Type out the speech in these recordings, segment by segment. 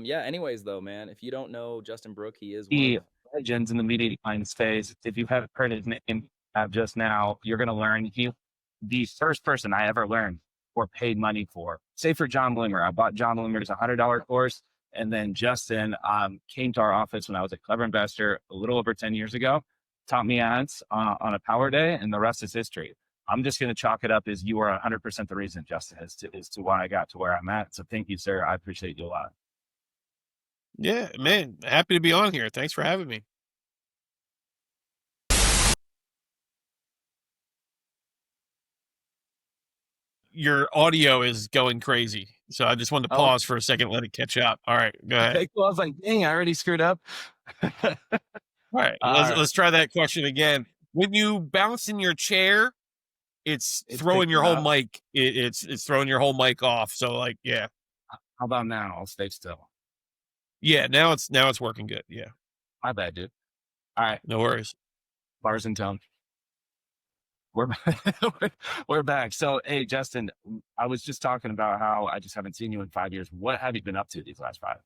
Yeah, anyways, though, man, if you don't know Justin Brooke, he is one The of legends in the media design space. If you haven't heard his name just now, you're going to learn. The first person I ever learned or paid money for, say for John Blinger, I bought John Blinger's $100 course. And then Justin came to our office when I was a Clever Investor a little over 10 years ago, taught me ads on a power day, and the rest is history. I'm just going to chalk it up as you are 100% the reason, Justin, as to why I got to where I'm at. So thank you, sir. I appreciate you a lot. Yeah, man, happy to be on here. Thanks for having me. Your audio is going crazy. So I just wanted to Oh, pause for a second, let it catch up. All right, go ahead. okay, cool. I was like, dang, I already screwed up. All right, All right. let's try that question again. When you bounce in your chair, it's It's throwing picking your whole up. mic. It's throwing your whole mic off. So like, yeah, How about now? I'll stay still. yeah. Now it's working good. Yeah, My bad, dude. All right. no worries. Bars in town. We're we're back. So, hey, Justin, I was just talking about how I just haven't seen you in 5 years. What have you been up to these last five?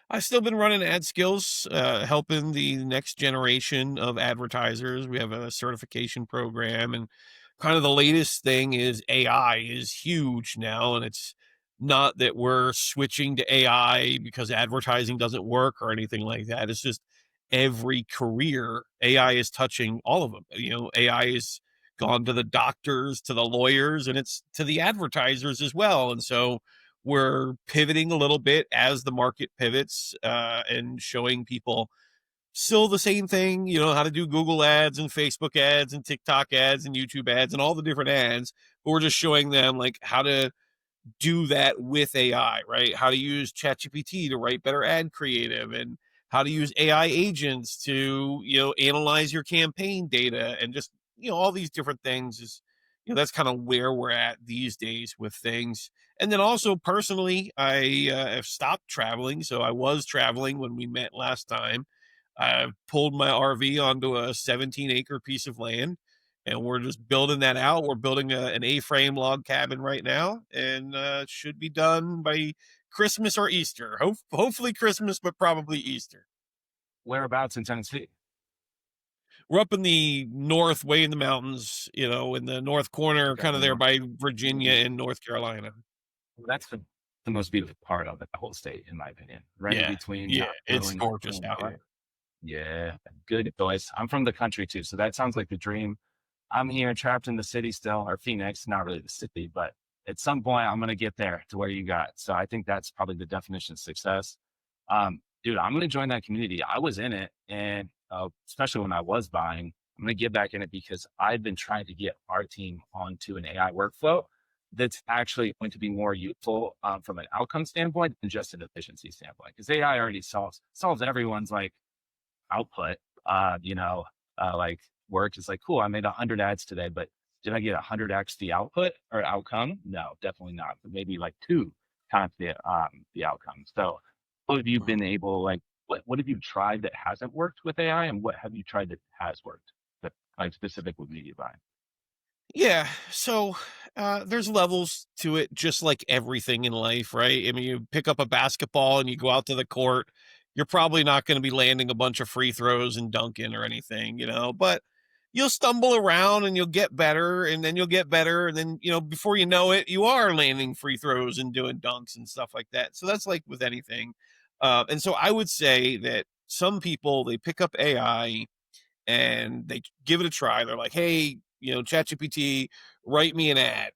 I've still been running AdSkills, helping the next generation of advertisers. We have a certification program, and kind of the latest thing is AI is huge now. And it's not that we're switching to AI because advertising doesn't work or anything like that. It's just every career, AI is touching all of them. AI is gone to the doctors, to the lawyers, and it's to the advertisers as well. And so we're pivoting a little bit as the market pivots, and showing people still the same thing, how to do Google ads and Facebook ads and TikTok ads and YouTube ads and all the different ads. But we're just showing them like how to do that with AI, right? How to use ChatGPT to write better ad creative, and how to use AI agents to, analyze your campaign data, and just, all these different things is, that's kind of where we're at these days with things. And then also personally, I have stopped traveling. So I was traveling when we met last time. I pulled my RV onto a 17-acre piece of land, and we're just building that out. We're building an A-frame log cabin right now, and it should be done by Christmas or Easter. Hopefully Christmas, but probably Easter. Whereabouts in Tennessee? We're up in the north, way in the mountains, in the north corner, Okay, kind of there no. by Virginia and North Carolina. That's the most beautiful part of the whole state, in my opinion. Right in Yeah, between yeah, Nashville it's and gorgeous out Omaha. here. Yeah, good choice. I'm from the country too, so that sounds like the dream. I'm here trapped in the city still, or Phoenix, not really the city, but at some point I'm gonna get there to where you got. So I think that's probably the definition of success. Dude, I'm gonna join that community. I was in it, and especially when I was buying, I'm gonna get back in it because I've been trying to get our team onto an AI workflow that's actually going to be more useful from an outcome standpoint than just an efficiency standpoint. Because AI already solves everyone's like output, like work. It's like, cool, I made 100 ads today, but did I get 100x the output or outcome? No, definitely not. But maybe like two times the outcome. So what have you been able, like, what have you tried that hasn't worked with AI, and what have you tried that has worked, that like specific with media buying? Yeah. So there's levels to it, just like everything in life, right? I mean, you pick up a basketball and you go out to the court, you're probably not going to be landing a bunch of free throws and dunking or anything, but you'll stumble around and you'll get better, and then you'll get better. And then, before you know it, you are landing free throws and doing dunks and stuff like that. So that's like with anything. And so I would say that some people, they pick up AI and they give it a try. They're like, hey, ChatGPT, write me an ad,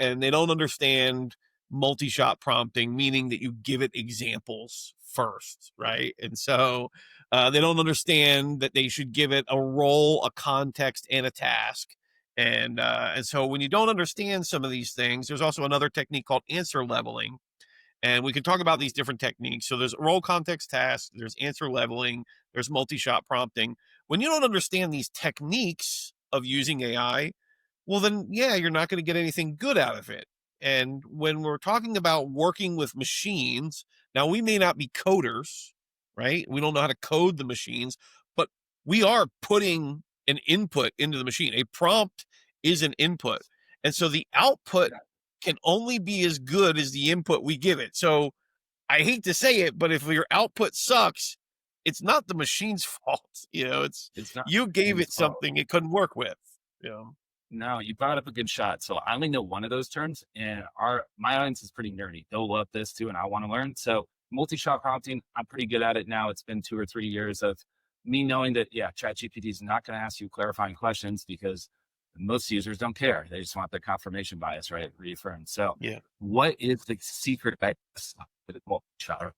and they don't understand multi-shot prompting, meaning that you give it examples first, right? And so they don't understand that they should give it a role, a context, and a task. And so when you don't understand some of these things, there's also another technique called answer leveling, and we can talk about these different techniques. So there's role, context, task, there's answer leveling, there's multi-shot prompting. When you don't understand these techniques of using AI, well, then, yeah, you're not going to get anything good out of it. And when we're talking about working with machines, now we may not be coders, right? We don't know how to code the machines, but we are putting an input into the machine. A prompt is an input. And so the output can only be as good as the input we give it. So I hate to say it, but if your output sucks, it's not the machine's fault. It's It's not you gave James it Bond. something it couldn't work with. You know? No, you brought up a good shot. So I only know one of those terms, and my audience is pretty nerdy. They'll love this too, and I want to learn. So multi-shot prompting, I'm pretty good at it now. It's been 2 or 3 years of me knowing that ChatGPT is not going to ask you clarifying questions because most users don't care. They just want the confirmation bias, right? Reaffirmed. So Yeah. what is the secret that multi-shot?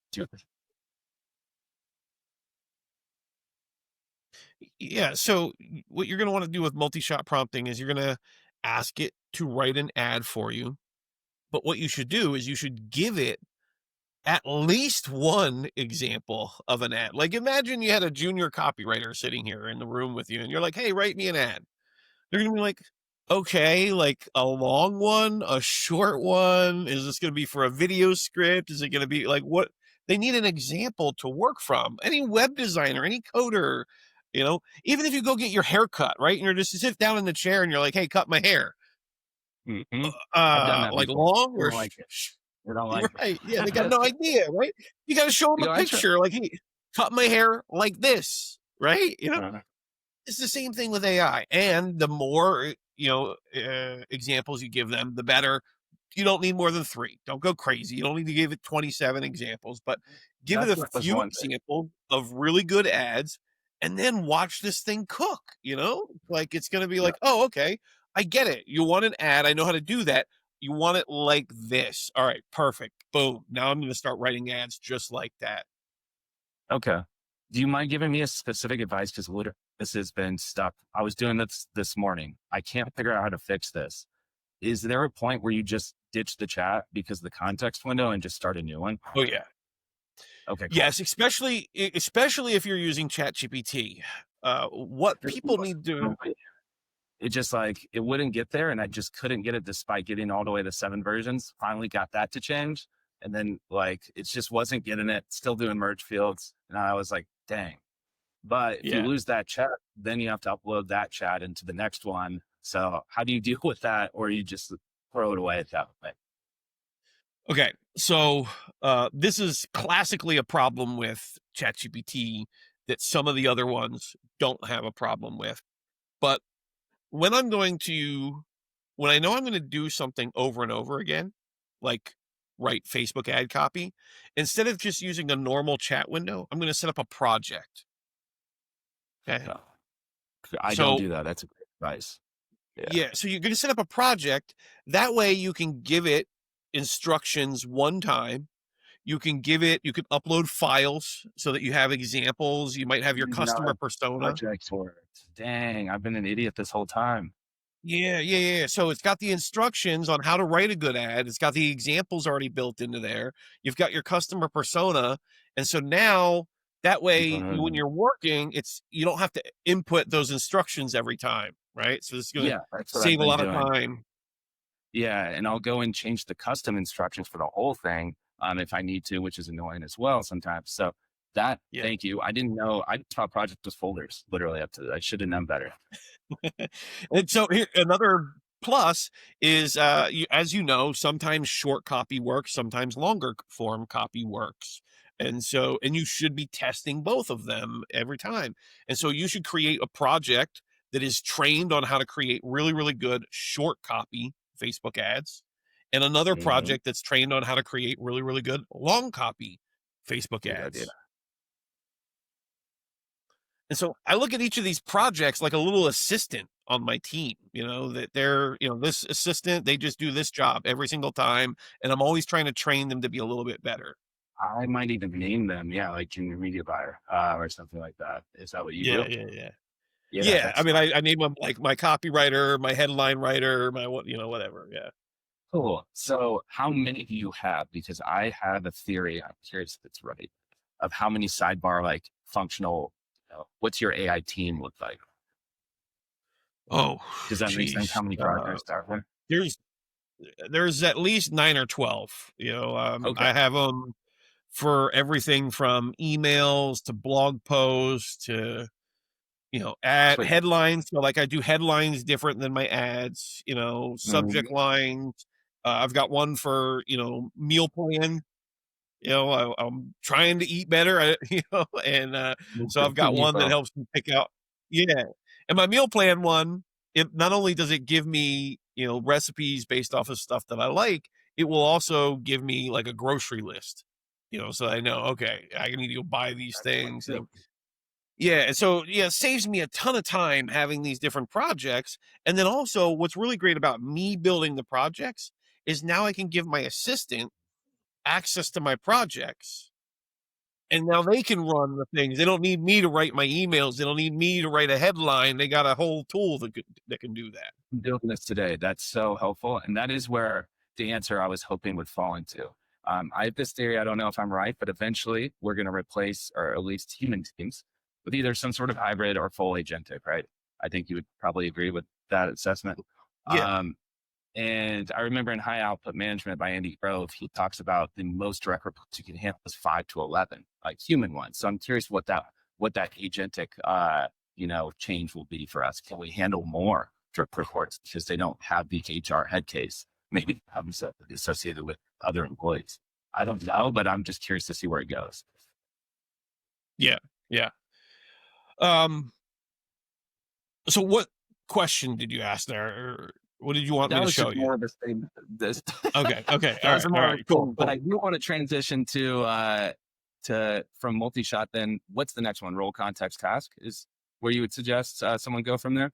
Yeah. So what you're going to want to do with multi-shot prompting is you're going to ask it to write an ad for you. But what you should do is you should give it at least one example of an ad. Like imagine you had a junior copywriter sitting here in the room with you and you're like, "Hey, write me an ad." They're going to be like, "Okay, like a long one, a short one? Is this going to be for a video script? Is it going to be like what?" They need an example to work from. Any web designer, any coder, even if you go get your hair cut, right? And you're just sit down in the chair and you're like, "Hey, cut my hair." Hmm. I've done that Like before. long I or don't like it. I don't like right? Yeah, they got it. no idea, right? You got to show them You a know, I try. picture, like, "Hey, cut my hair like this," right? Uh, It's the same thing with AI, and the more examples you give them, the better. You don't need more than 3. Don't go crazy. You don't need to give it 27 examples, but give it that's a what was few one thing. examples of really good ads, and then watch this thing cook. Like it's going to be Yeah. like, "Oh, okay, I get it. You want an ad. I know how to do that. You want it like this. All right, perfect. Boom. Now I'm going to start writing ads just like that." Okay. Do you mind giving me a specific advice? Because literally, this has been stuck. I was doing this morning. I can't figure out how to fix this. Is there a point where you just ditch the chat because of the context window and just start a new one? Oh yeah. Okay, cool. Yes, especially if you're using ChatGPT. What people need to It just like it wouldn't get there, and I just couldn't get it despite getting all the way to 7 versions. Finally got that to change, and then like it just wasn't getting it. Still doing merge fields, and I was like, dang. But if you Yeah. lose that chat, then you have to upload that chat into the next one. So how do you deal with that, or you just throw it away at that point? Okay. So this is classically a problem with ChatGPT that some of the other ones don't have a problem with. But when when I know I'm going to do something over and over again, like write Facebook ad copy, instead of just using a normal chat window, I'm going to set up a project. Okay. No, I don't So do that. That's a great advice. Yeah. yeah, so you're going to set up a project. That way you can give it instructions one time. You can upload files so that you have examples. You might have your Using customer our persona. project for it. Dang, I've been an idiot this whole time. Yeah, yeah, yeah. So it's got the instructions on how to write a good ad. It's got the examples already built into there. You've got your customer persona. And so now that way when Um, you're working, you don't have to input those instructions every time, right? So it's going to yeah, that's what I've save a been lot of doing. time. Yeah, and I'll go and change the custom instructions for the whole thing if I need to, which is annoying as well sometimes. So Yeah. thank you. I didn't know. I thought project was folders, literally up to. I should have known better. And so here, another plus is, as you know, sometimes short copy works, sometimes longer form copy works. And you should be testing both of them every time. And so you should create a project that is trained on how to create really, really good short copy Facebook ads, and another Hmm. project that's trained on how to create really, really good long copy Facebook Good idea. ads. And so I look at each of these projects like a little assistant on my team, that this assistant, they just do this job every single time. And I'm always trying to train them to be a little bit better. I might even name them. Yeah, like junior media buyer or something like that. Is that what you Yeah, do? yeah, yeah. Yeah, Yeah. I that's mean, smart. I name them like my copywriter, my headline writer, my what, whatever. Yeah. Cool. So, how many do you have? Because I have a theory. I'm curious if it's right. Of how many sidebar like functional. What's your AI team look like? Oh, Does that make sense? geez. How many partners are there? There's, there's at least 9 or 12, Okay. I have them for everything from emails to blog posts to ad Sweet. headlines. So like I do headlines different than my ads, Mhm. subject lines. I've got one for, meal plan. I'm trying to eat better, and so I've got You one that both. helps me pick out. Yeah, and my meal plan one, it not only does it give me, recipes based off of stuff that I like, it will also give me like a grocery list, so I know, okay, I need to go buy these things. And yeah, and so yeah, it saves me a ton of time having these different projects. And then also, what's really great about me building the projects is now I can give my assistant access to my projects, and now they can run the things. They don't need me to write my emails. They don't need me to write a headline. They got a whole tool that can do that. Doing this today. That's so helpful. And that is where the answer I was hoping would fall into. I have this theory. I don't know if I'm right, but eventually we're going to replace, or at least human teams, with either some sort of hybrid or full agentic, right? I think you would probably agree with that assessment. Yeah. And I remember in High Output Management by Andy Grove, he talks about the most direct reports you can handle is 5 to 11, like human ones. So I'm curious what that agentic, change will be for us. Can we handle more direct reports because they don't have the HR head case, maybe associated with other employees? I don't know, but I'm just curious to see where it goes. Yeah. Yeah. Um, so what question did you ask there? Or what did you want me That to was show just you? more of a statement. This Okay. Okay. that was All more of a right. Cool. but Cool. I do want to transition to from multi-shot. Then what's the next one? Role context task is where you would suggest someone go from there.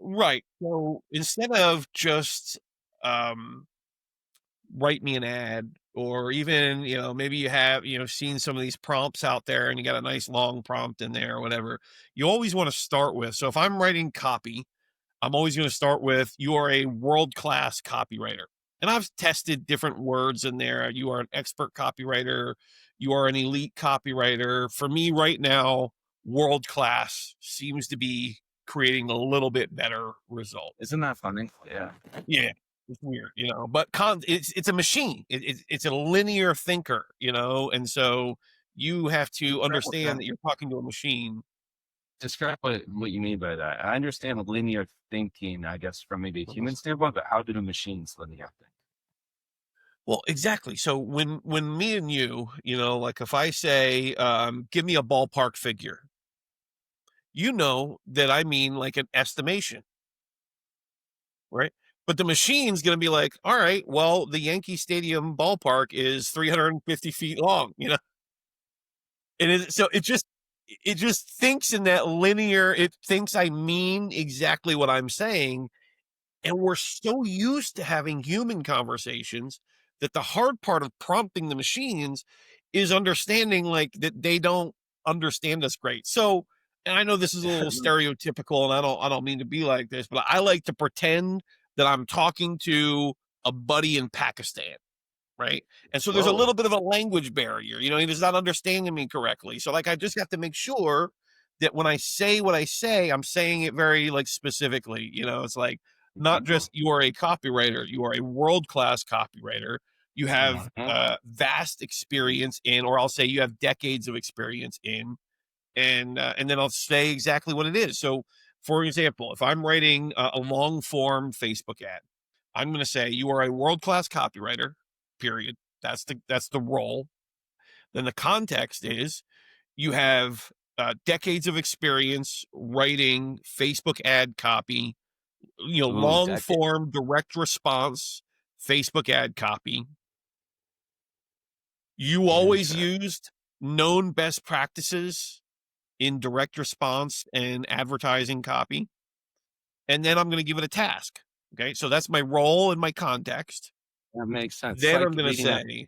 Right. So instead of just write me an ad, or even, maybe you have, seen some of these prompts out there and you got a nice long prompt in there or whatever, you always want to start with. So if I'm writing copy, I'm always going to start with, you are a world-class copywriter. And I've tested different words in there. You are an expert copywriter. You are an elite copywriter. For me right now, world-class seems to be creating a little bit better result. Isn't that funny? Yeah. Yeah. It's weird, but it's a machine. It's a linear thinker, and so you have to understand that you're talking to a machine. Describe what you mean by that. I understand linear thinking, I guess, from maybe a human standpoint, but how do the machines linear think? Well, exactly. So when me and you, like if I say, give me a ballpark figure, that I mean like an estimation, right? But the machine's going to be like, all right, well, the Yankee Stadium ballpark is 350 feet long, so it just thinks in that linear, it thinks I mean exactly what I'm saying. And we're so used to having human conversations that the hard part of prompting the machines is understanding like that they don't understand us great. So, and I know this is a little stereotypical, and I don't mean to be like this, but I like to pretend that I'm talking to a buddy in Pakistan. Right. And so there's a Whoa. little bit of a language barrier, he's not understanding me correctly. So like, I just have to make sure that when I say what I say, I'm saying it very like specifically, it's like, not just you are a copywriter, you are a world-class copywriter. You have vast experience in, or I'll say you have decades of experience in, and then I'll say exactly what it is. So for example, if I'm writing a long form Facebook ad, I'm going to say you are a world-class copywriter, period. That's the role. Then the context is you have decades of experience writing Facebook ad copy, Ooh, long decade. form direct response Facebook ad copy. You always Interesting. used known best practices in direct response and advertising copy. And then I'm going to give it a task. Okay. So that's my role and my context. That makes sense. It's Then like I'm going to reading that. say,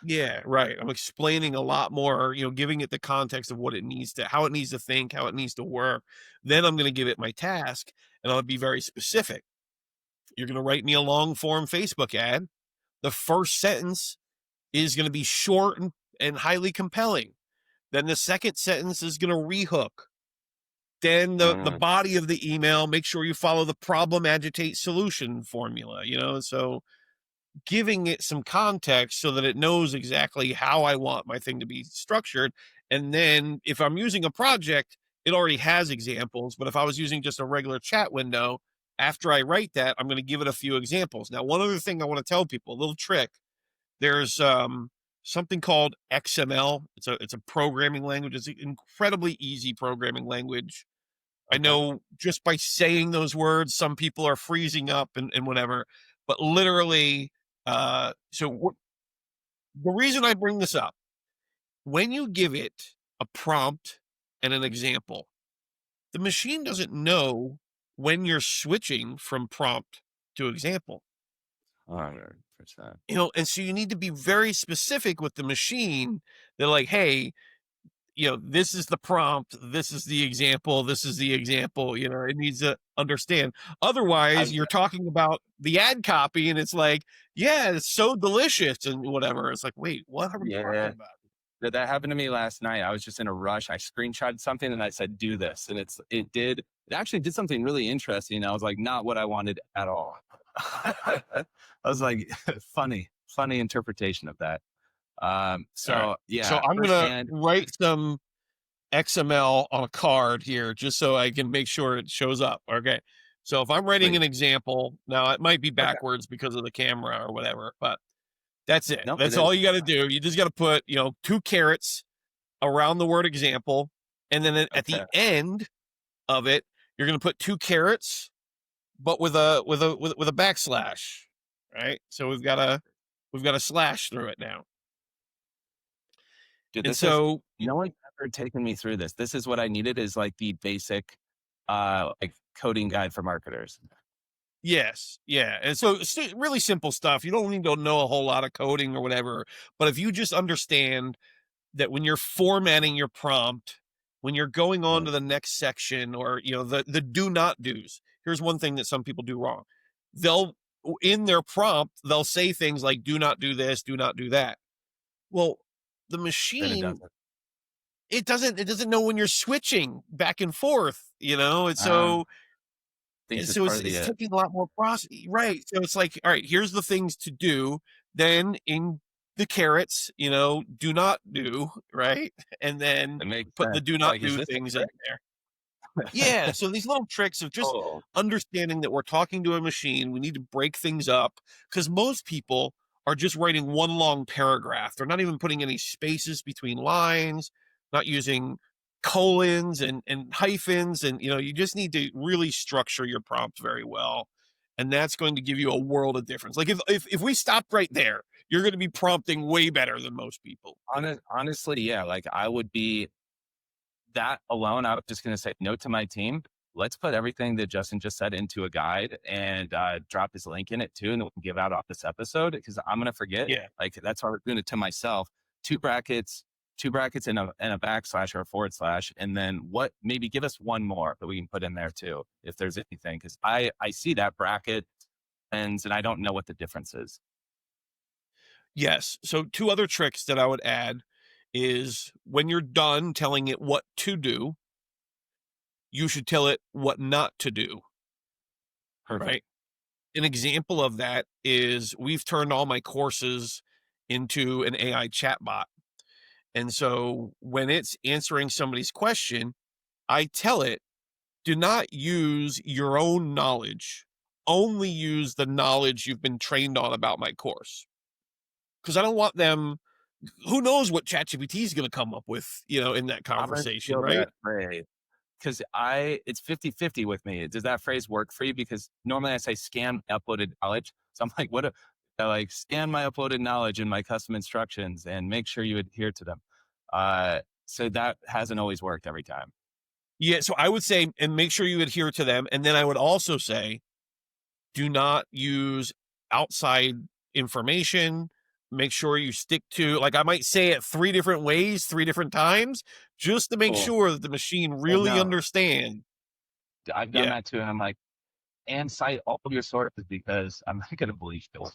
yeah, right. I'm explaining a lot more, giving it the context of what it needs to, how it needs to think, how it needs to work. Then I'm going to give it my task, and I'll be very specific. You're going to write me a long form Facebook ad. The first sentence is going to be short and highly compelling. Then the second sentence is going to rehook. Then the body of the email, make sure you follow the problem, agitate, solution formula, so giving it some context so that it knows exactly how I want my thing to be structured. And then if I'm using a project, it already has examples. But if I was using just a regular chat window, after I write that, I'm going to give it a few examples. Now, one other thing I want to tell people, a little trick. There's something called XML. It's a programming language. It's an incredibly easy programming language. I Okay. know just by saying those words, some people are freezing up and whatever, but literally, the reason I bring this up, when you give it a prompt and an example, the machine doesn't know when you're switching from prompt to example. 100%. And so you need to be very specific with the machine. They're like, hey, this is the prompt, this is the example, this is the example. It needs to understand. Otherwise, I've you're talking about the ad copy and it's like, yeah, it's so delicious and whatever. It's like, wait, what are we talking Yeah. about? That happened to me last night. I was just in a rush. I screenshotted something and I said, do this. And it actually did something really interesting. I was like, not what I wanted at all. I was like, funny interpretation of that. All right. So So yeah, I'm gonna firsthand. write some XML on a card here just so I can make sure it shows up. Okay. So if I'm writing Please. an example, now it might be Okay. backwards because of the camera or whatever, but that's it. Nope, it That's all is. you got to do. You just got to put, 2 carrots around the word example. And then at the Okay. end of it, you're going to put 2 carrots, but with a backslash. Right. So we've got a slash through it now. Dude, And this is, so, no one's ever taken me through this. This is what I needed, is like the basic, like coding guide for marketers. yes. Yeah. And so it's really simple stuff. You don't need to know a whole lot of coding or whatever. But if you just understand that when you're formatting your prompt, when you're going on Right. to the next section, or the do not do's. Here's one thing that some people do wrong. They'll In their prompt, they'll say things like do not do this, do not do that. Well, the Then it machine, doesn't. it doesn't know when you're switching back and forth, and Uh, so Thinks it's so part it's of the it's taking a lot more process, right? So it's like, all right, here's the things to do. Then in the carrots, do not do, right? And then it makes put the sense. do It's not like, is do this a things in trick? there. Yeah, so these little tricks of just Oh, understanding that we're talking to a machine, we need to break things up because most people are just writing one long paragraph. They're not even putting any spaces between lines, not using colons and hyphens. And, you just need to really structure your prompt very well. And that's going to give you a world of difference. Like if we stopped right there, you're going to be prompting way better than most people. honestly, yeah. Like I would be, that alone, I was just going to say, note to my team, let's put everything that Justin just said into a guide and drop his link in it too. And we'll give out off this episode, because I'm going to forget. Yeah. Like that's why we're doing it to myself. Two brackets, and a backslash or a forward slash. And then maybe give us one more that we can put in there too, if there's anything. Cause I see that bracket and I don't know what the difference is. Yes. So 2 other tricks that I would add is when you're done telling it what to do, you should tell it what not to do, Perfect. right? An example of that is we've turned all my courses into an AI chatbot. And so when it's answering somebody's question, I tell it, do not use your own knowledge. Only use the knowledge you've been trained on about my course. Because I don't want them, who knows what ChatGPT is going to come up with, in that I'm going to conversation, steal right? that phrase. Because it's 50-50 with me. Does that phrase work for you? Because normally I say scan uploaded knowledge. So I'm like, I like scan my uploaded knowledge in my custom instructions and make sure you adhere to them. So that hasn't always worked every time. Yeah. So I would say, and make sure you adhere to them. And then I would also say, do not use outside information. Make sure you stick to, like, I might say it 3 different ways, 3 different times, just to make Cool. sure that the machine Well, really no, understands. I've done Yeah. that too. And I'm like, and cite all of your sources, because I'm not going to believe you.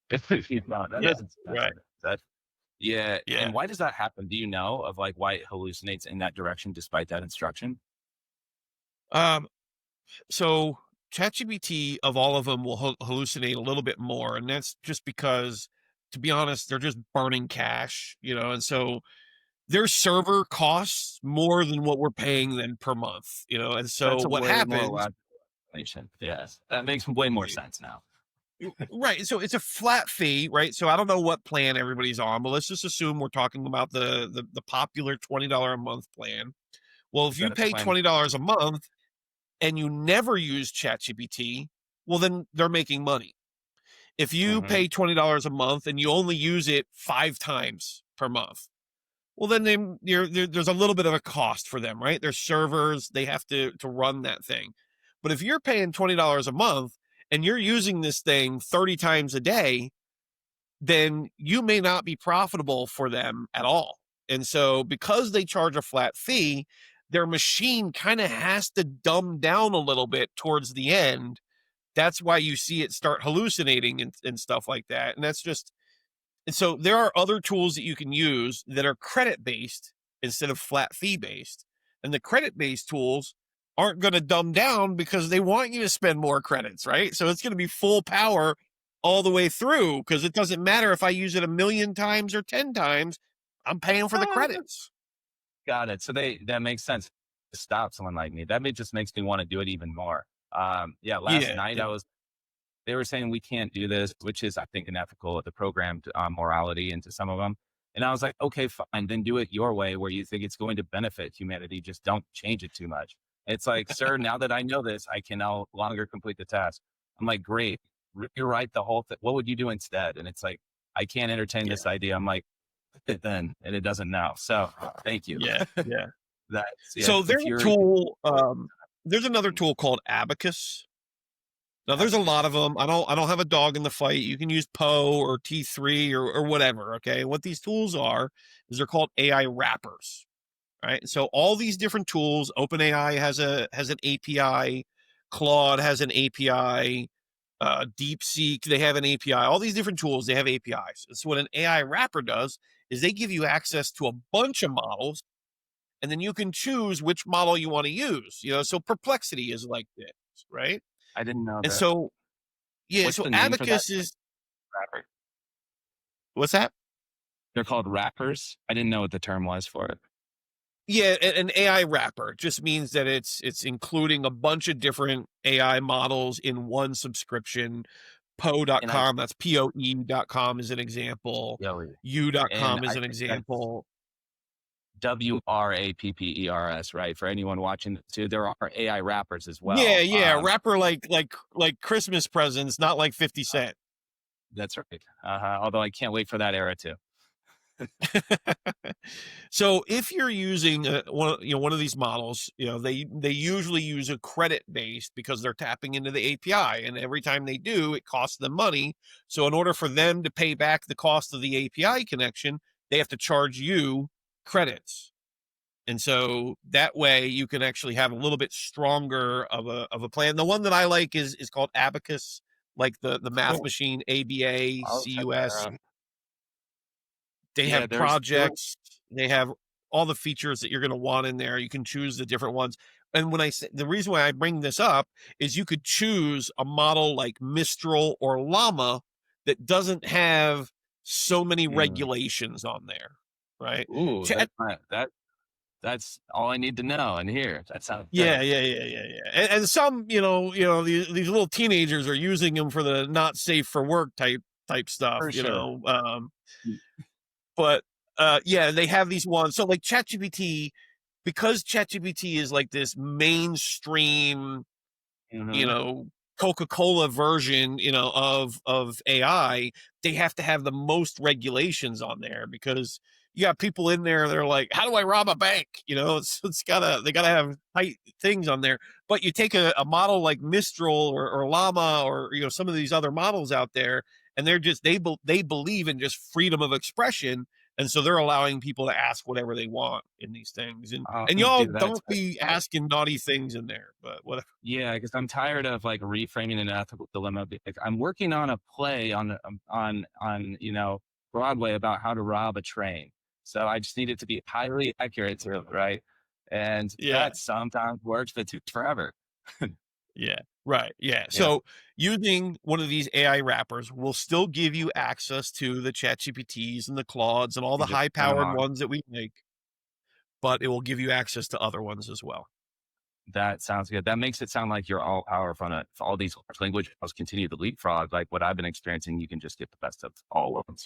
If you know, that Yeah. doesn't, Right. that, yeah. Yeah. And why does that happen? Do you know of like why it hallucinates in that direction despite that instruction? Um, so ChatGPT of all of them will hallucinate a little bit more. And that's just because, to be honest, they're just burning cash, and so their server costs more than what we're paying them per month, and so That's a what way more happens, logical. explanation. Yes, that makes way more sense now. Right. So it's a flat fee, right? So I don't know what plan everybody's on, but let's just assume we're talking about the popular $20 a month plan. Well, if Is you that a pay plan? $20 a month and you never use ChatGPT, well, then they're making money. If you Hmm. pay $20 a month and you only use it 5 times per month, well, then there's a little bit of a cost for them, right? Their servers, they have to run that thing. But if you're paying $20 a month and you're using this thing 30 times a day, then you may not be profitable for them at all. And so because they charge a flat fee, their machine kind of has to dumb down a little bit towards the end. That's why you see it start hallucinating and stuff like that. And that's just, and so there are other tools that you can use that are credit based instead of flat fee based. And the credit based tools aren't going to dumb down because they want you to spend more credits, right? So it's going to be full power all the way through because it doesn't matter if I use it 1,000,000 times or 10 times, I'm paying for the Ah, credits. got it. So that makes sense to stop someone like me. Just makes me want to do it even more. Yeah, last Yeah. night they were saying we can't do this, which is, I think, unethical, the programmed morality into some of them. And I was like, okay, fine, then do it your way where you think it's going to benefit humanity. Just don't change it too much. It's like, sir, now that I know this, I can no longer complete the task. I'm like, great, rewrite the whole thing. What would you do instead? And it's like, I can't entertain Yeah. this idea. I'm like, it then, and it doesn't now. So thank you. Yeah. Yeah. That's, yeah, So if there's a you're, tool, there's another tool called Abacus. Now there's a lot of advocates. them. I don't have a dog in the fight. You can use Poe or T3 or whatever. Okay. What these tools are is they're called AI wrappers. Right. So all these different tools, OpenAI has an API, Claude has an API, DeepSeek, they have an API. All these different tools, they have APIs. So what an AI wrapper does is they give you access to a bunch of models, and then you can choose which model you want to use. So Perplexity is like this, right? I didn't know And that. so yeah, What's so the name for that Abacus is rapper? what's that? They're called rappers. I didn't know what the term was for it. Yeah, an AI wrapper just means that it's including a bunch of different AI models in one subscription. And I, Poe.com, that's POE.com is an example. yeah, and U.com I is an think that's example. WRAPPERS, right? For anyone watching this too, there are AI rappers as Yeah, well. yeah, wrapper like Christmas presents, not like 50 Cent. That's right. Although I can't wait for that era too. So if you're using one of these models, they usually use a credit based because they're tapping into the API, and every time they do, it costs them money. So in order for them to pay back the cost of the API connection, they have to charge you credits. And so that way you can actually have a little bit stronger of a plan. The one that I like is called Abacus, like the math Cool. machine, I'll check that ABACUS. out. They Yeah, have there. projects. They have all the features that you're going to want in there. You can choose the different ones. And when I say the reason why I bring this up is you could choose a model like Mistral or Llama that doesn't have so many Mm. regulations on there, right? Ooh, Chat, that's all I need to know and hear. That sounds yeah, good. yeah, yeah, yeah, yeah. And some, these little teenagers are using them for the not safe for work type stuff, For sure. Mm. But yeah, they have these ones. So like ChatGPT, because ChatGPT is like this mainstream, you Mhm. know, Coca-Cola version, of AI, they have to have the most regulations on there because you got people in there that are like, how do I rob a bank? They gotta have tight things on there. But you take a model like Mistral or Llama or some of these other models out there, and they believe in just freedom of expression, and so they're allowing people to ask whatever they want in these things. And I'm and gonna y'all do that. don't be asking naughty things in there, but whatever. Yeah, because I'm tired of like reframing an ethical dilemma. Like, I'm working on a play on Broadway about how to rob a train. So I just need it to be highly accurate, to, right? And Yeah. that sometimes works, but it takes forever. Yeah. Right. Yeah. Yeah, So using one of these AI wrappers will still give you access to the Chat GPTs and the Claudes and all you the just high turn them powered on. ones that we make, but it will give you access to other ones as well. That sounds good. That makes it sound like you're all powerful on it. If all these large language models continue to leapfrog, like what I've been experiencing, you can just get the best of all of them.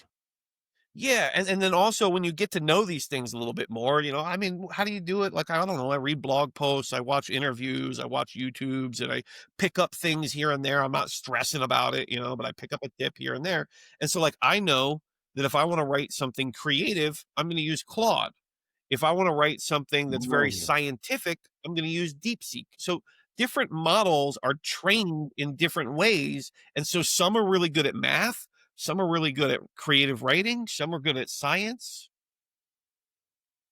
Yeah, and then also when you get to know these things a little bit more, I mean, how do you do it? Like, I don't know, I read blog posts, I watch interviews, I watch YouTubes, and I pick up things here and there. I'm not stressing about it, but I pick up a tip here and there. And so like I know that if I want to write something creative, I'm going to use Claude. If I want to write something that's very Ooh. scientific, I'm going to use DeepSeek. So different models are trained in different ways. And so some are really good at math, some are really good at creative writing, some are good at science.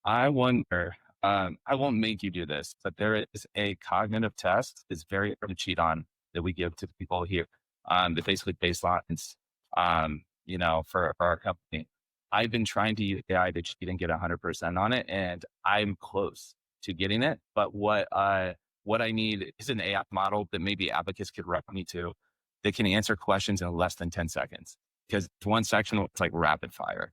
I wonder, I won't make you do this, but there is a cognitive test that's very hard to cheat on that we give to people here, that basically baselines, for our company. I've been trying to use AI to cheat and get 100% on it, and I'm close to getting it. But what I need is an AI model that maybe Abacus could rep me to that can answer questions in less than 10 seconds. Because one section, it's like rapid fire.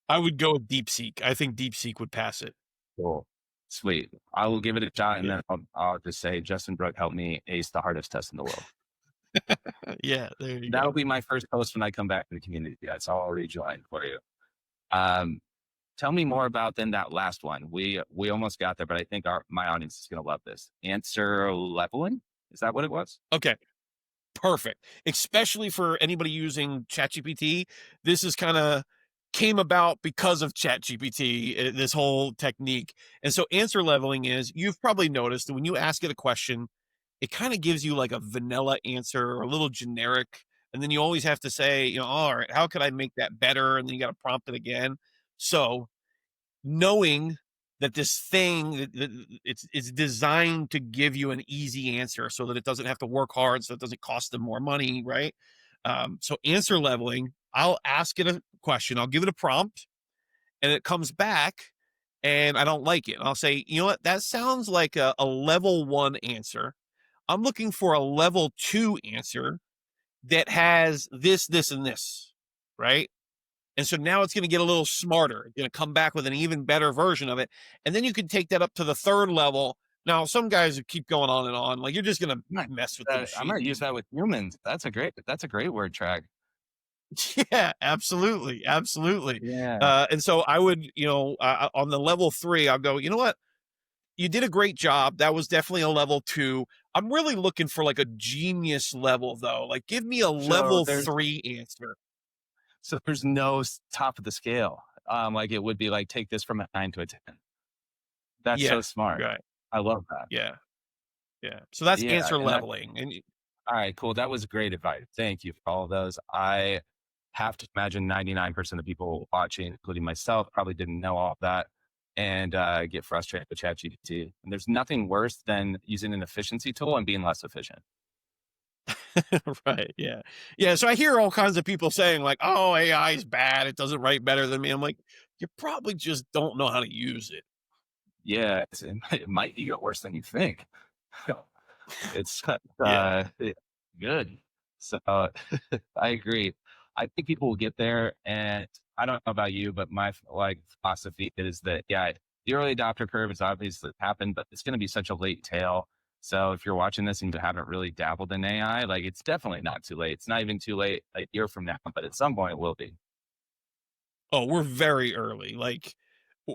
I would go with DeepSeek. I think DeepSeek would pass it. Cool. Sweet. I will give it a shot, and Yeah. then I'll just say, Justin Brooke helped me ace the hardest test in the world. Yeah, there you That'll go. be my first post when I come back to the community, guys. I'll rejoin for you. Um, Tell me more about then that last one. We almost got there, but I think my audience is going to love this. Answer leveling. Is that what it was? Okay. Perfect. Especially for anybody using ChatGPT. This is kind of came about because of ChatGPT, this whole technique. And so answer leveling is, you've probably noticed that when you ask it a question, it kind of gives you like a vanilla answer or a little generic. And then you always have to say, all right, how could I make that better? And then you got to prompt it again. So knowing that this thing it's designed to give you an easy answer so that it doesn't have to work hard, so it doesn't cost them more money, right? So answer leveling, I'll ask it a question, I'll give it a prompt, and it comes back and I don't like it. I'll say, you know what, that sounds like a level 1 answer. I'm looking for a level 2 answer that has this and this, right? And so now it's going to get a little smarter. It's going to come back with an even better version of it. And then you can take that up to the 3rd level. Now, some guys keep going on and on. Like, you're just going to mess with the I might use machine. that with humans. That's a great word track. Yeah, absolutely. Absolutely. Yeah. And so I would, on the level 3, I'll go, you know what? You did a great job. That was definitely a level 2. I'm really looking for like a genius level, though. Like, give me a So level there's 3 answer. so there's no top of the scale. Like it would be like take this from a 9 to a 10. That's so Yeah. smart. Right. I love that. Yeah. Yeah. So that's Yeah, answer and that leveling. And all right, cool. That was great advice. Thank you for all of those. I have to imagine 99% of people watching, including myself, probably didn't know all of that and get frustrated with ChatGPT. And there's nothing worse than using an efficiency tool and being less efficient. right. Yeah. Yeah. So I hear all kinds of people saying, like, oh, AI is bad. It doesn't write better than me. I'm like, you probably just don't know how to use it. Yeah, it might be worse than you think. It's Yeah. good. So I agree. I think people will get there, and I don't know about you, but my philosophy is that yeah, the early adopter curve has obviously happened, but it's going to be such a late tail. So if you're watching this and you haven't really dabbled in AI, like it's definitely not too late. It's not even too late a year from now, but at some point it will be. Oh, we're very early. Like,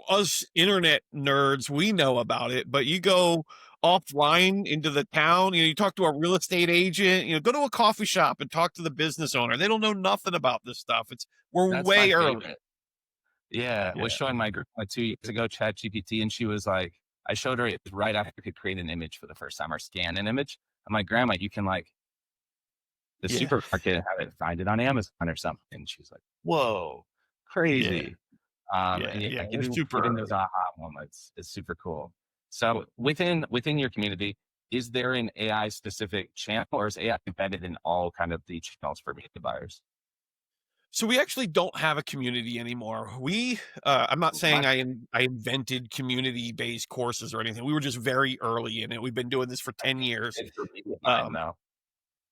us internet nerds, we know about it, but you go offline into the town, you talk to a real estate agent, go to a coffee shop and talk to the business owner. They don't know nothing about this stuff. We're That's my way early. favorite. Yeah, was Yeah. showing my group 2 years ago ChatGPT, and she was like, I showed her it right after I could create an image for the first time or scan an image. I'm like, Grandma, you can like the Yeah. supermarket have it, find it on Amazon or something. And she's like, whoa, Yeah. crazy. Yeah. And yeah, Yeah. We're super getting those early. aha moments is super cool. So within your community, is there an AI specific channel, or is AI embedded in all kind of the channels for media buyers? So we actually don't have a community anymore. I'm not saying What? I invented community-based courses or anything. We were just very early in it. We've been doing this for 10 years. It's for media buying Um, though.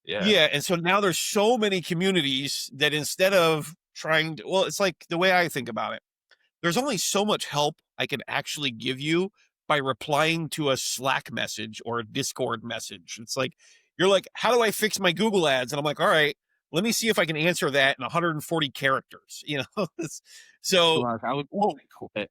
Yeah. yeah, and so now there's so many communities that instead of it's like the way I think about it. There's only so much help I can actually give you by replying to a Slack message or a Discord message. It's like, you're like, how do I fix my Google ads? And I'm like, all right, let me see if I can answer that in 140 characters, so, Look, I would well, quit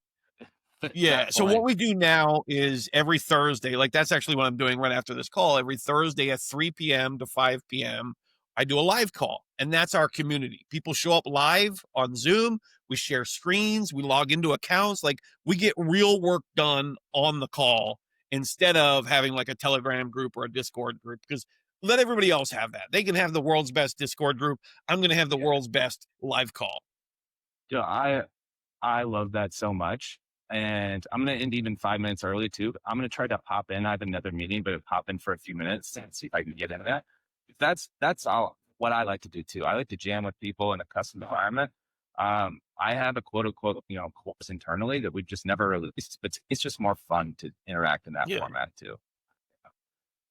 at yeah. that So what point. we do now is every Thursday, like that's actually what I'm doing right after this call. Every Thursday at 3 p.m. to 5 p.m., I do a live call, and that's our community. People show up live on Zoom. We share screens. We log into accounts. Like, we get real work done on the call instead of having like a Telegram group or a Discord group, because let everybody else have that. They can have the world's best Discord group. I'm going to have the Yeah. world's best live call. I love that so much. And I'm going to end even 5 minutes early too. I'm going to try to pop in. I have another meeting, but pop in for a few minutes and see if I can get into that. That's all what I like to do too. I like to jam with people in a custom environment. I have a quote unquote, course internally that we've just never released, but it's just more fun to interact in that Yeah. format too.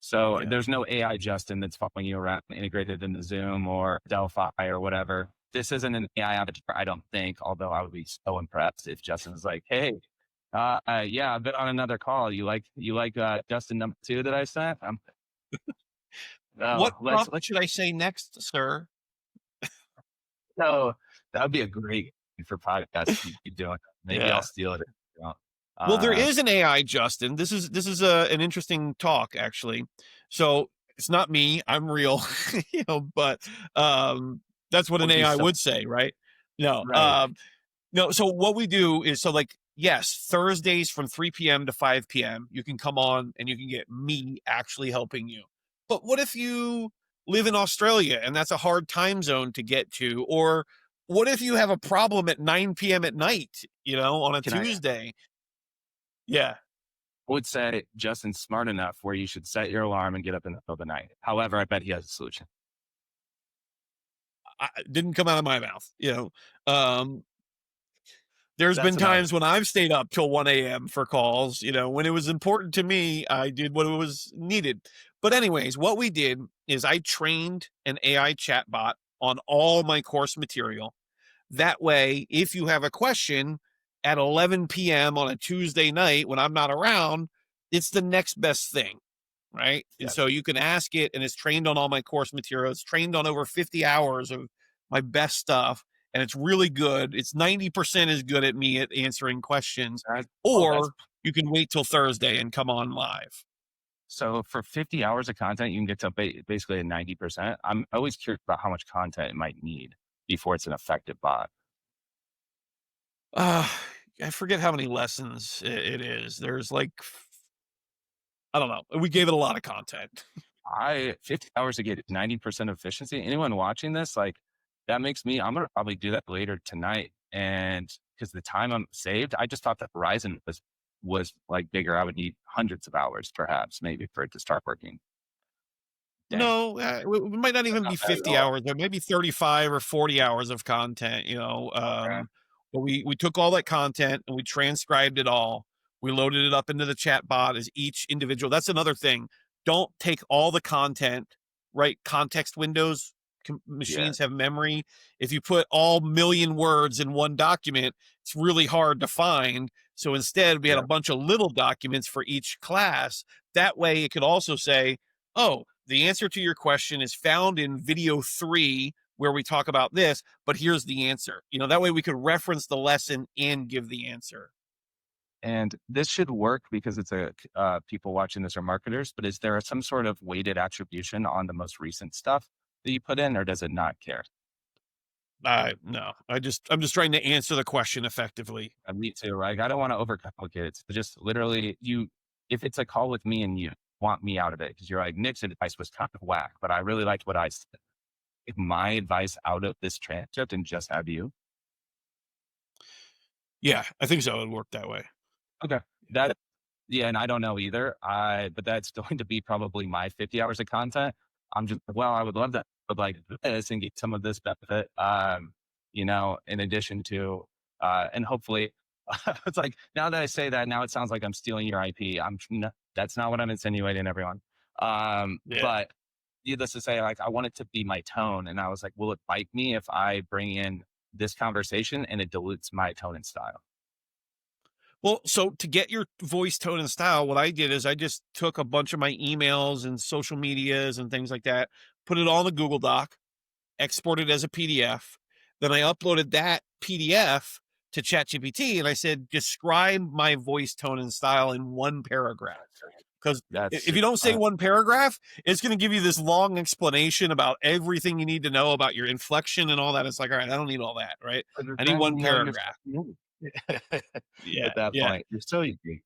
So Yeah. there's no AI Justin that's following you around integrated into Zoom or Delphi or whatever. This isn't an AI avatar, I don't think, although I would be so impressed if Justin was like, hey, yeah, I've been on another call. You like Justin number 2 that I sent? No, What let's prompt should I say next, sir? no, that would be a great thing for podcasts to keep doing. Maybe I'll Yeah. steal it. You know. Well, there Uh, is an AI, Justin. This is an interesting talk, actually. So it's not me. I'm real, but that's what an would be AI so would say, right? No, right. no. So what we do is, so like, yes, Thursdays from 3 p.m. to 5 p.m., you can come on and you can get me actually helping you. But what if you live in Australia and that's a hard time zone to get to? Or what if you have a problem at 9 p.m. at night, on a Can I Tuesday? Yeah. would say Justin's smart enough where you should set your alarm and get up in the middle of the night. However, I bet he has a solution. Didn't come out of my mouth. Um, there's That's been what I would. times when I've stayed up till 1 a.m. for calls. When it was important to me, I did what was needed. But anyways, what we did is I trained an AI chatbot on all my course material. That way, if you have a question at 11 p.m. on a Tuesday night when I'm not around, it's the next best thing. Right. And so Yes. you can ask it, and it's trained on all my course material. It's trained on over 50 hours of my best stuff. And it's really good. It's 90% as good at me at answering questions. That's Or you can wait till Thursday and come on live. so for 50 hours of content, you can get to basically a 90%. I'm always curious about how much content it might need before it's an effective bot. Uh, I forget how many lessons it is. There's like, I don't know. We gave it a lot of content. 50 hours to get 90% efficiency. Anyone watching this, like that makes me, I'm going to probably do that later tonight. And because the time I'm saved, I just thought the horizon was like bigger. I would need hundreds of hours, perhaps, maybe for it to start working. Dang, No, it might not that's even be not bad at 50 all. hours. There may be 35 or 40 hours of content, Okay. but we took all that content and we transcribed it all. We loaded it up into the chat bot as each individual. That's another thing. Don't take all the content, right? Context windows, Yeah. machines have memory. If you put all million words in one document, it's really hard to find. So instead, we had a Yeah. bunch of little documents for each class. That way, it could also say, oh, the answer to your question is found in video 3 where we talk about this, but here's the answer. That way we could reference the lesson and give the answer. And this should work because it's people watching this are marketers, but is there some sort of weighted attribution on the most recent stuff that you put in, or does it not care? No, I'm just trying to answer the question effectively. Me too, right? I don't want to overcomplicate it. So just literally if it's a call with me and you want me out of it, because you're like, Nick's advice was kind of whack, but I really liked what I said. If my advice out of this transcript and just have you. Yeah, I think so. It would work that way. Okay. Yeah, and I don't know either. But that's going to be probably my 50 hours of content. I'm just, well, I would love that, but like this and get some of this benefit, in addition to, and hopefully it's like, now that I say that, now it sounds like I'm stealing your IP. That's not what I'm insinuating, everyone. Yeah. But needless to say, like, I want it to be my tone. And I was like, will it bite me if I bring in this conversation and it dilutes my tone and style? Well, so to get your voice, tone, and style, what I did is I just took a bunch of my emails and social medias and things like that, put it all in a Google Doc, exported as a PDF. Then I uploaded that PDF to ChatGPT and I said, describe my voice, tone, and style in one paragraph. Because That's if you super don't say smart. one paragraph, it's going to give you this long explanation about everything you need to know about your inflection and all that. It's like, all right, I don't need all that, right? I need Then one you know you're paragraph. at Yeah, that yeah. point. You're so unique. All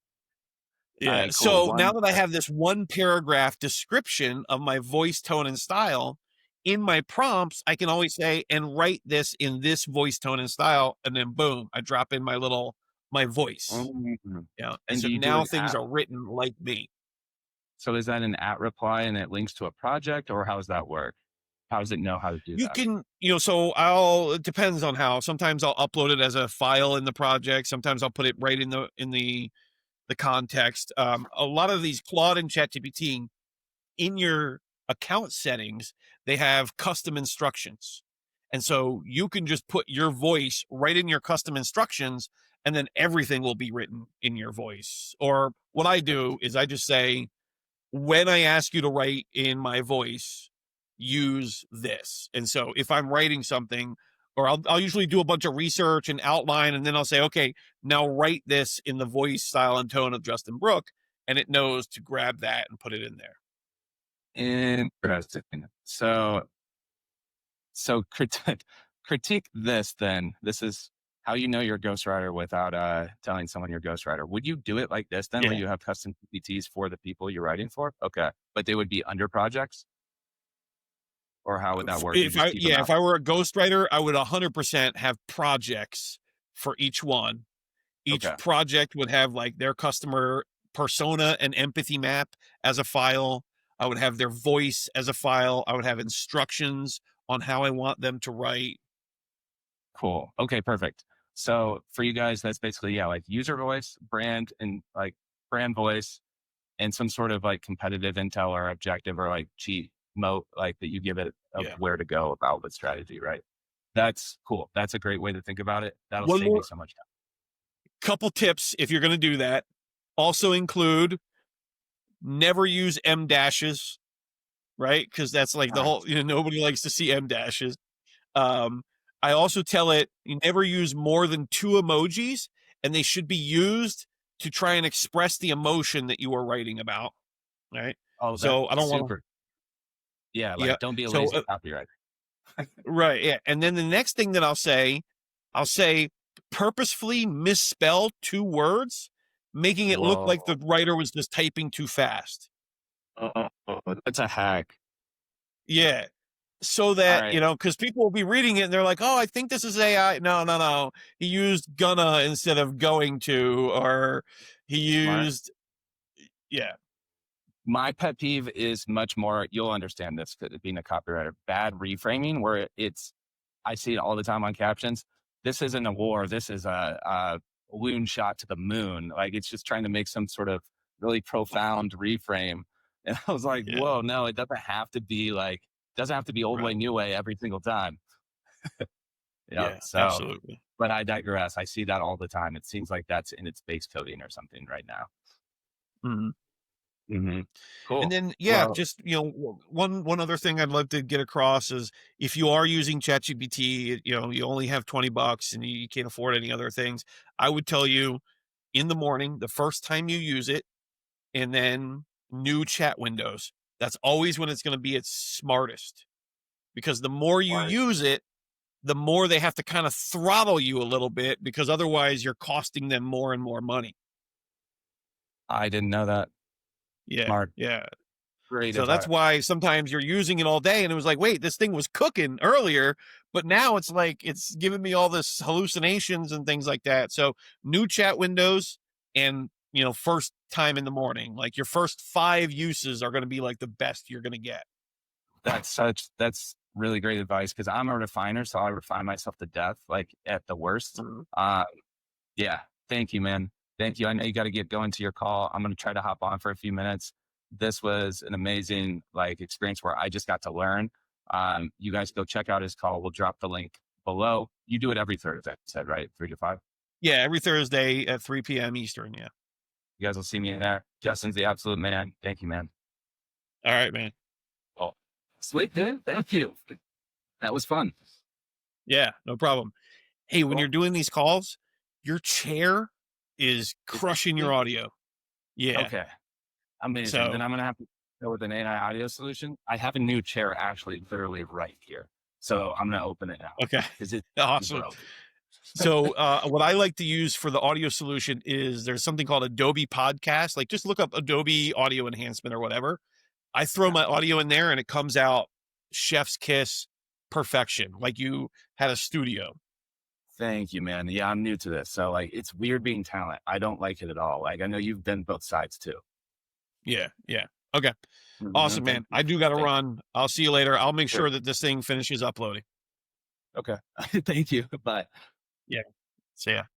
Yeah. right, cool. So now One that I have this one paragraph description of my voice, tone, and style in my prompts, I can always say, and write this in this voice, tone, and style. And then boom, I drop in my voice. Mhm. Yeah. And And so do you do now an things at are written like me. so is that an at reply and it links to a project, or how does that work? How does it know how to do You that? can, so it depends on how. Sometimes I'll upload it as a file in the project. Sometimes I'll put it right in the context. A lot of these Claude and ChatGPT in your account settings, they have custom instructions. And so you can just put your voice right in your custom instructions and then everything will be written in your voice. Or what I do is I just say, when I ask you to write in my voice, use this. And so if I'm writing something, or I'll usually do a bunch of research and outline, and then I'll say, okay, now write this in the voice, style, and tone of Justin Brooke. And it knows to grab that and put it in there. Interesting. So critique this then. This is how you know you're a ghostwriter without telling someone you're a ghostwriter. Would you do it like this then, where Yeah. you have custom PPTs for the people you're writing for? Okay. But they would be under projects? Or how would that work? You just keep them If out. I were a ghostwriter, I would 100% have projects for each one. Each Okay. project would have like their customer persona and empathy map as a file. I would have their voice as a file. I would have instructions on how I want them to write. Cool. Okay, perfect. So for you guys, that's basically, yeah, like user voice, brand, and like brand voice, and some sort of like competitive intel or objective or like cheat moat, like that you give it of Yeah. where to go about with strategy, right? That's cool. That's a great way to think about it. That'll One save you more so much time. couple tips if you're going to do that. Also include never use M dashes, right? Because that's like the whole, nobody likes to see M dashes. Um, I also tell it you never use more than 2 emojis, and they should be used to try and express the emotion that you are writing about. Right. Oh, that's So I don't want to. super. Yeah, Yeah. like don't be a So lazy copywriter. right. Yeah. And then the next thing that I'll say purposefully misspell 2 words, making it look like Whoa. the writer was just typing too fast. That's a hack. Yeah. So All that, right. because people will be reading it and they're like, oh, I think this is AI. No, no, no. He used gonna instead of going to, or he Smart. used, yeah, My pet peeve is much more, you'll understand this being a copywriter, bad reframing where I see it all the time on captions. This isn't a war. This is a balloon shot to the moon. Like it's just trying to make some sort of really profound reframe. And I was like, yeah, whoa, no, it doesn't have to be old way, right. new way every single time. Yeah. Yeah, So, absolutely. but I digress. I see that all the time. It seems like that's in its base coding or something right now. Mhm. Hmm. And Cool. then, yeah, Well, just, one other thing I'd love to get across is if you are using ChatGPT, you only have $20 and you can't afford any other things. I would tell you in the morning, the first time you use it, and then new chat windows. That's always when it's going to be its smartest because the more you use it, the more they have to kind of throttle you a little bit because otherwise you're costing them more and more money. I didn't know that. Yeah. Smart. Yeah. Great So that's advice. why sometimes you're using it all day and it was like, wait, this thing was cooking earlier, but now it's like it's giving me all this hallucinations and things like that. So new chat windows and first time in the morning, like your first 5 uses are going to be like the best you're going to get. That's really great advice because I'm a refiner, so I refine myself to death, like at the worst. Mhm. Uh, yeah. Thank you, man. Thank you. I know you got to get going to your call. I'm going to try to hop on for a few minutes. This was an amazing experience where I just got to learn. You guys go check out his call. We'll drop the link below. You do it every Thursday, I said, right? 3 to 5. Yeah, every Thursday at 3 p.m. Eastern. Yeah. You guys will see me in there. Justin's the absolute man. Thank you, man. All right, man. Oh, sweet, dude. Thank you. That was fun. Yeah, no problem. Hey, when Cool. you're doing these calls, your chair is Is crushing your it- audio. Yeah. Okay. Amazing. Then So, I'm going to have to go with an AI audio solution. I have a new chair actually literally right here. So I'm going to open it now okay. because it's Awesome. broke. So, what I like to use for the audio solution is there's something called Adobe Podcast. Like, just look up Adobe Audio Enhancement or whatever. I throw my audio in there and it comes out chef's kiss perfection, like you had a studio. Thank you, man. Yeah, I'm new to this. So like it's weird being talent. I don't like it at all. Like I know you've been both sides too. Yeah. Yeah. Okay. Mhm. Awesome, man. I do got to Thank run. I'll see you later. I'll make Sure. sure that this thing finishes uploading. Okay. Thank you. Bye. Yeah. See ya.